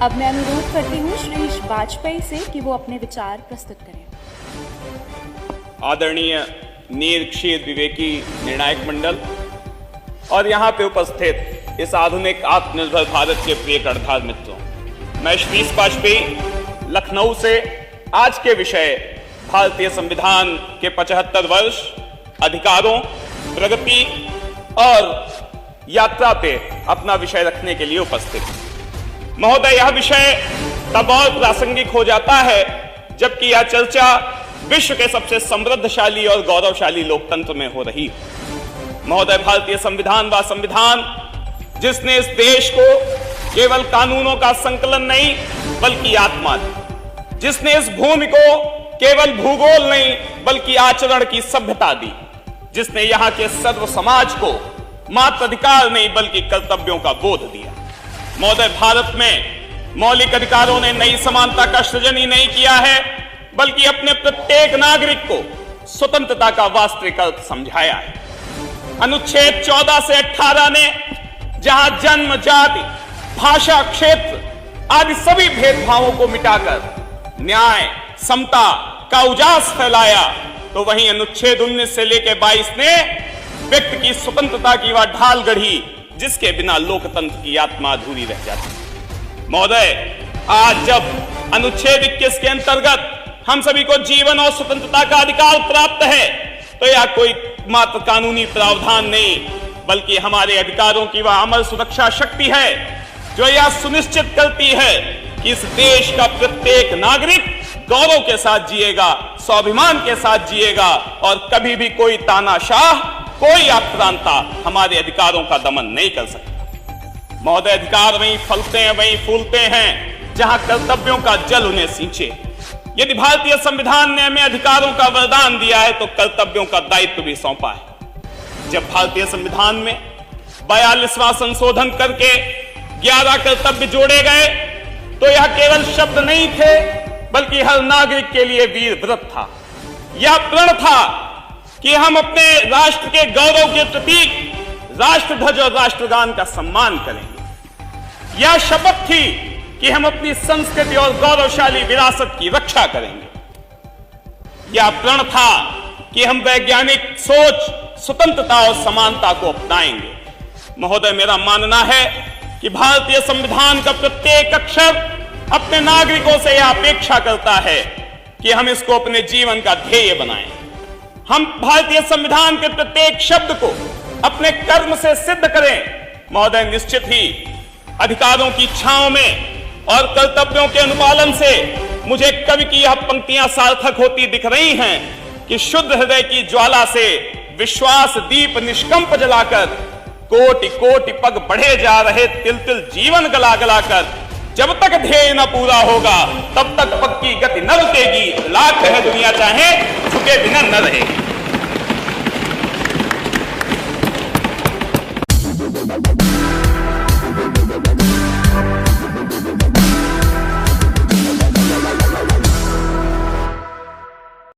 अब मैं अनुरोध करती हूँ श्री वाजपेयी से कि वो अपने विचार प्रस्तुत करें। आदरणीय निरक्षीर विवेकी निर्णायक मंडल और यहाँ पे उपस्थित इस आधुनिक आत्मनिर्भर भारत के प्रिय कर्णधार मित्रों, मैं श्री वाजपेयी लखनऊ से आज के विषय भारतीय संविधान के 75 वर्ष, अधिकारों, प्रगति और यात्रा पे अपना विषय रखने के लिए उपस्थित हूं। महोदय, यह विषय तब और प्रासंगिक हो जाता है जबकि यह चर्चा विश्व के सबसे समृद्धशाली और गौरवशाली लोकतंत्र में हो रही है। महोदय, भारतीय संविधान व संविधान जिसने इस देश को केवल कानूनों का संकलन नहीं बल्कि आत्मा दी, जिसने इस भूमि को केवल भूगोल नहीं बल्कि आचरण की सभ्यता दी, जिसने यहाँ के सर्व समाज को मात्र अधिकार नहीं बल्कि कर्तव्यों का बोध दिया। महोदय, भारत में मौलिक अधिकारों ने नई समानता का सृजन ही नहीं किया है बल्कि अपने प्रत्येक नागरिक को स्वतंत्रता का वास्तविक अर्थ समझाया है। अनुच्छेद 14 से 18 ने जहां जन्म, जाति, भाषा, क्षेत्र आदि सभी भेदभावों को मिटाकर न्याय, समता का उजास फैलाया, तो वहीं अनुच्छेद 19 से लेकर 22 ने व्यक्ति की स्वतंत्रता की वह ढाल गढ़ी जिसके बिना लोकतंत्र की आत्मा अधूरी रह जाती। महोदय, आज जब अनुच्छेद 21 के अंतर्गत हम सभी को जीवन और स्वतंत्रता का अधिकार प्राप्त है, तो यह कोई मात्र कानूनी प्रावधान नहीं बल्कि हमारे अधिकारों की वह अमर सुरक्षा शक्ति है जो यह सुनिश्चित करती है कि इस देश का प्रत्येक नागरिक गौरव के साथ जिएगा, स्वाभिमान के साथ जिएगा और कभी भी कोई तानाशाह, कोई आक्रांता हमारे अधिकारों का दमन नहीं कर सकता। महोदय, अधिकार वहीं फलते हैं, वहीं फूलते हैं जहां कर्तव्यों का जल उन्हें सींचे। यदि भारतीय संविधान ने हमें अधिकारों का वरदान दिया है तो कर्तव्यों का दायित्व भी सौंपा है। जब भारतीय संविधान में 42वां संशोधन करके 11 कर्तव्य जोड़े गए तो यह केवल शब्द नहीं थे बल्कि हर नागरिक के लिए वीर व्रत था। यह प्रण था कि हम अपने राष्ट्र के गौरव के प्रतीक राष्ट्रध्वज और राष्ट्रगान का सम्मान करेंगे। यह शपथ थी कि हम अपनी संस्कृति और गौरवशाली विरासत की रक्षा करेंगे। यह प्रण था कि हम वैज्ञानिक सोच, स्वतंत्रता और समानता को अपनाएंगे। महोदय, मेरा मानना है कि भारतीय संविधान का प्रत्येक अक्षर अपने नागरिकों से यह अपेक्षा करता है कि हम इसको अपने जीवन का ध्येय बनाएं। हम भारतीय संविधान के प्रत्येक शब्द को अपने कर्म से सिद्ध करें। महोदय, निश्चित ही अधिकारों की छांव में और कर्तव्यों के अनुपालन से मुझे कवि की यह पंक्तियां सार्थक होती दिख रही हैं कि शुद्ध हृदय की ज्वाला से विश्वास दीप निष्कंप जलाकर कोटि कोटि पग बढ़े जा रहे तिल तिल जीवन गला गला कर जब तक ध्येय न पूरा होगा तब तक पग की गति न रुकेगी। लाख है दुनिया चाहे झुके बिना न रहेगी।